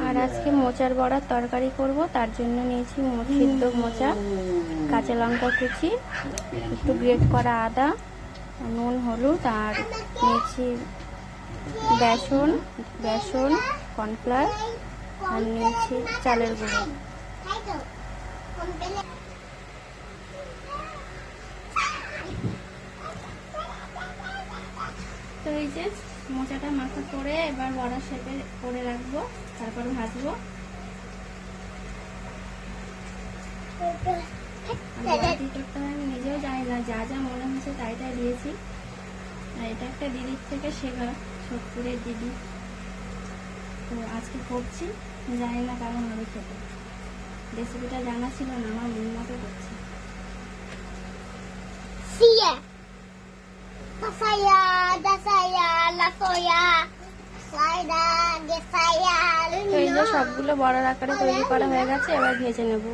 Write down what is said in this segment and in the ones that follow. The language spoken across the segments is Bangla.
আর আজকে মোচার বড়ার তরকারি করব, তার জন্য নিয়েছি সিদ্ধ মোচা, কাঁচা লঙ্কা কুচি, একটু গ্রেট করা আদা, নুন, হলুদ, আর নিয়েছি বেসন, কর্নফ্লাওয়ার, আর নিয়েছি চালের গুঁড়ো। তো এই যে মোচাটা মাখা করে এবার বড়া শেপে করে রাখবো, তারপর ভাজবো। আমি নিজেও জানি না, যা যা মনে হচ্ছে তাই তাই দিয়েছি। আর এটা একটা দিদির থেকে শেখা, সোদপুরের দিদি। তো আজকে করছি, জানি না কেমন হবে খেতে। রেসিপিটা জানা ছিল না, আমার মন মতো করছি। এই যে সবগুলো বড় আকারে তৈরি করা হয়ে গেছে, এবার ভেজে নেব।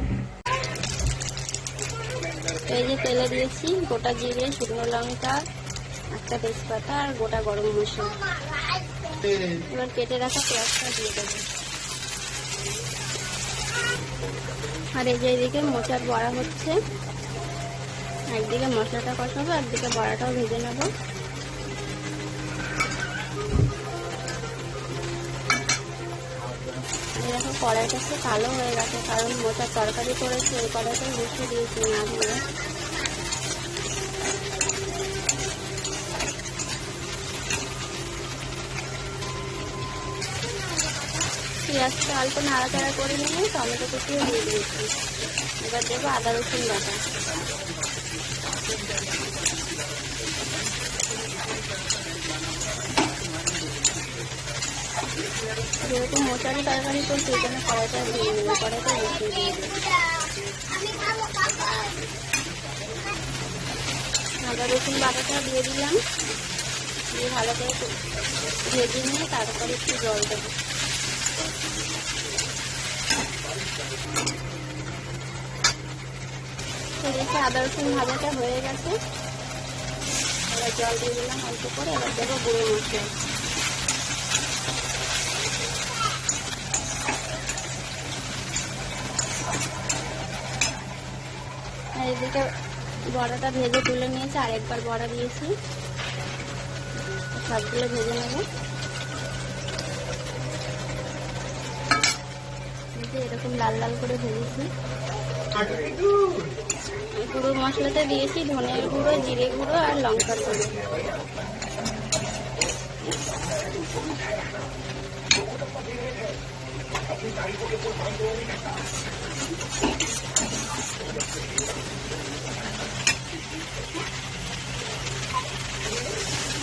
এই যে তেলে দিয়েছি গোটা জিরে, শুকনো লঙ্কা, একটা তেজপাতা আর গোটা গরম মশলা। এবার কেটে রাখা পেঁয়াজটা দিয়ে দেবো। আর এই যে এদিকে মোচার বড়া হচ্ছে, একদিকে মশলাটা কষাবো, একদিকে বড়াটাও ভেজে নেব। দেখো কড়াইটা একটু কালো হয়ে গেছে, কারণ মোচার তরকারি করেছি, ওই কড়াইটাই বসিয়ে দিয়েছি না দিয়ে। পেঁয়াজটা অল্প নাড়াচাড়া করে নিয়ে টমেটো কুচিও দিয়ে দিয়েছি। এবার দেবো আদা রসুন বাটা। যেহেতু মোচারি তরকারি করছি, এই জন্য কড়াইটা দিয়ে নেবো, কড়াইটা বসিয়ে দিয়ে দেবো। আদা রসুন বাটাটা দিয়ে দিলাম, দিয়ে ভালো করে ভেজে নিয়ে তারপরে একটু জল দেবো। দেখে আদা রসুন ভাজাটা হয়ে গেছে, এবার জল দিয়ে দিলাম অল্প করে। এবার দেবো গুঁড়ো মশলা। আর এদিকে বড়াটা ভেজে তুলে নিয়েছি, আরেকবার বড়া দিয়েছি, সবগুলো ভেজে নেব। এরকম লাল লাল করে ভেজেছি। গুঁড়ো মশলাতে দিয়েছি ধনের গুঁড়ো, জিরে গুঁড়ো আর লঙ্কার গুঁড়ো।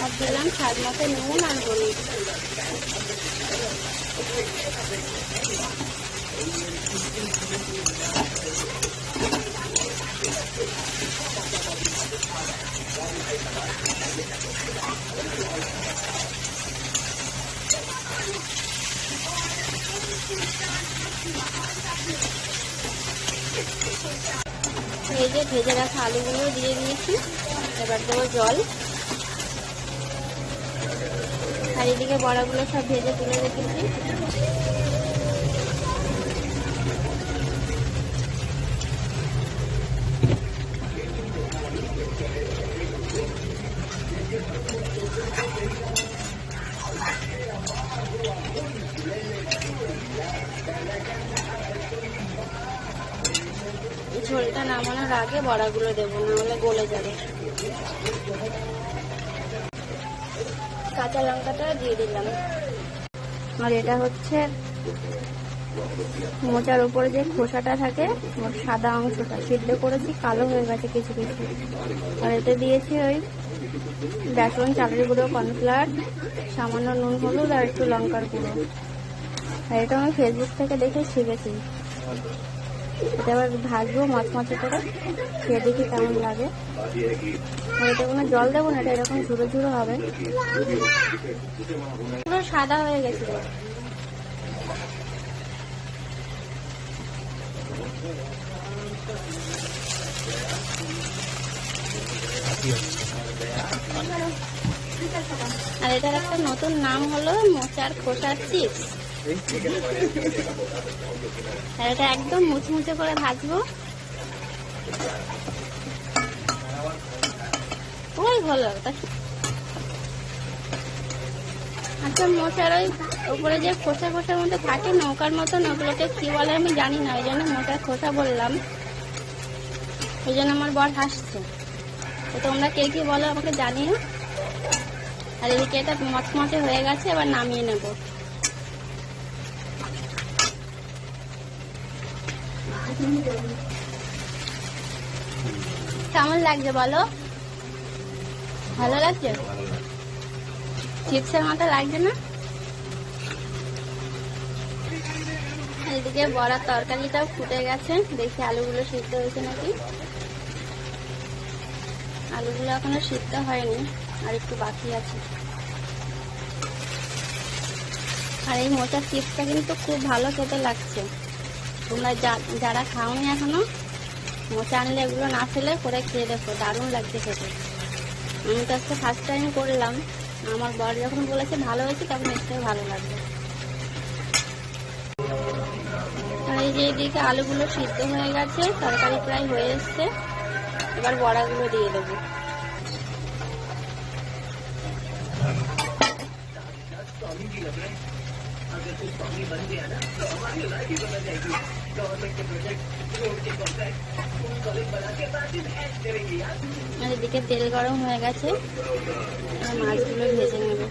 আর দিলাম স্বাদ মতো নুন আর হলুদ। এই যে ভেজে রাখা আলুগুলো দিয়ে দিয়েছি, এবার দেবো জল। আর এদিকে বড়াগুলো সব ভেজে তুলে রেখেছি। ঝোলটা নামানোর আগে বড়াগুলো দেবো, না হলে গলে যাবে। কাঁচা লঙ্কাটা দিয়ে দিলাম। আর এটা হচ্ছে মোচার উপরে যে খোসাটা থাকে, সাদা অংশটা সিদ্ধ করেছি, কালো হয়ে গেছে কিছু কিছু। আর এতে দিয়েছি ওই বেসন, চালের গুঁড়ো, কর্নফ্লাওয়ার, সামান্য নুন, হলুদ আর একটু লঙ্কার গুঁড়ো। আর এটা আমি ফেসবুক থেকে দেখে শিখেছি। এটা এবার ভাজবো মচমচে করে, খেয়ে দেখি কেমন লাগে। আর এটা কোনো জল দেবো না, এটা এরকম ঝুড়ো ঝুড়ো হবে, পুরো সাদা হয়ে গেছে। আর এটার একটা নতুন নাম হলো মোচার খোসার চিপস। আর এটা একদম মুচমুচে করে ভাজবো। ওই হলো। আচ্ছা, মোচার ওই উপরে যে খোসা খোসার মধ্যে থাকে নৌকার মতন, ওগুলোকে কি বলে আমি জানি না, ওই জন্য মোচার খোসা বললাম, ওই জন্য আমার বর হাসছে। তো তোমরা কে কি বলো আমাকে জানিও। আর এদিকে এটা মচমচে হয়ে গেছে, এবার নামিয়ে নেব। কেমন লাগছে বলো? ভালো লাগছে? চিপসের মতো লাগছে না? এদিকে বড়ার তরকারিটাও ফুটে গেছে, দেখি আলুগুলো সিদ্ধ হয়েছে নাকি। আলুগুলো এখনো সিদ্ধ হয়নি, আর একটু বাকি আছে। আর এই মোচার চিপসটা কিন্তু খুব ভালো খেতে লাগছে। তোমরা যারা খাওনি এখনো, মোচা আনলে এগুলো না ফেলে করে খেয়ে দেখো, দারুণ লাগছে খেতে। আমি তো আজকে ফার্স্ট টাইম করলাম, আমার বর যখন বলেছে ভালো হয়েছে তখন নিশ্চয়ই ভালো লাগবে। আর এই যে এদিকে আলুগুলো সিদ্ধ হয়ে গেছে, তরকারি প্রায় হয়ে এসছে, এবার বড়াগুলো দিয়ে দেবো। আর এদিকে তেল গরম হয়ে গেছে, মাছগুলো ভেজে নেব।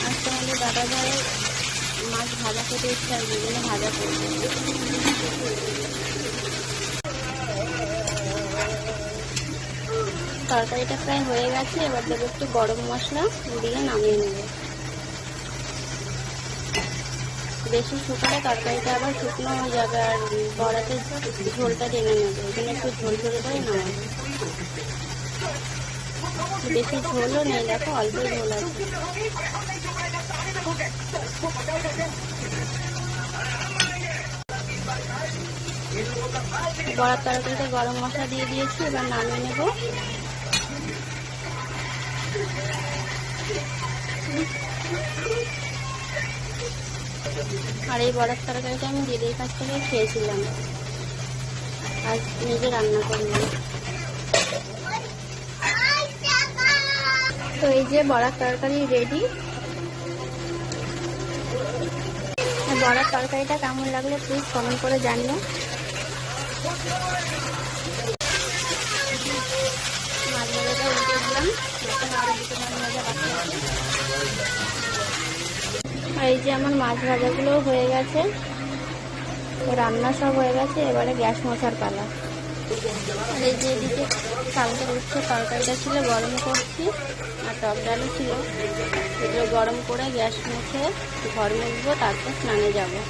আজকে আমাদের দাদা ভাই মাছ ভাজা খেতে ইচ্ছা, ওই জন্য ভাজা করবো। তরকারিটা প্রায় হয়ে গেছে, এবার দেবো একটু গরম মশলা দিয়ে নামিয়ে নেব। বেশি শুকালে তরকারিটা আবার শুকনো হয়ে যাবে, আর বড়াতে ঝোলটা টেনে নেবে, ওই জন্য একটু ঝোল ঝোল করে নামাবো। বেশি ঝোলও নেই, দেখো অল্প ঝোল আছে। বড়ার তরকারিতে গরম মশলা দিয়ে দিয়েছি, এবার নামিয়ে নেব। আর এই বড়ার তরকারিটা আমি দিদির কাছ থেকে খেয়েছিলাম, আজ নিজে রান্না করলাম। তো এই যে বড়ার তরকারি রেডি। বড়ার তরকারিটা কেমন লাগলো প্লিজ কমেন্ট করে জানিও। মাছ ভাজাটা উল্টে দিলাম, আর এই যে আমার মাছ ভাজাগুলো হয়ে গেছে, রান্না সব হয়ে গেছে, এবারে গ্যাস মোছার পালা। আর এই যে এদিকে কালকে উঠছে তরকারিটা ছিল গরম করছি, আর টক ডালও ছিল, এগুলো গরম করে গ্যাস মুছে ঘর মুছবো, তারপর স্নানে যাবো।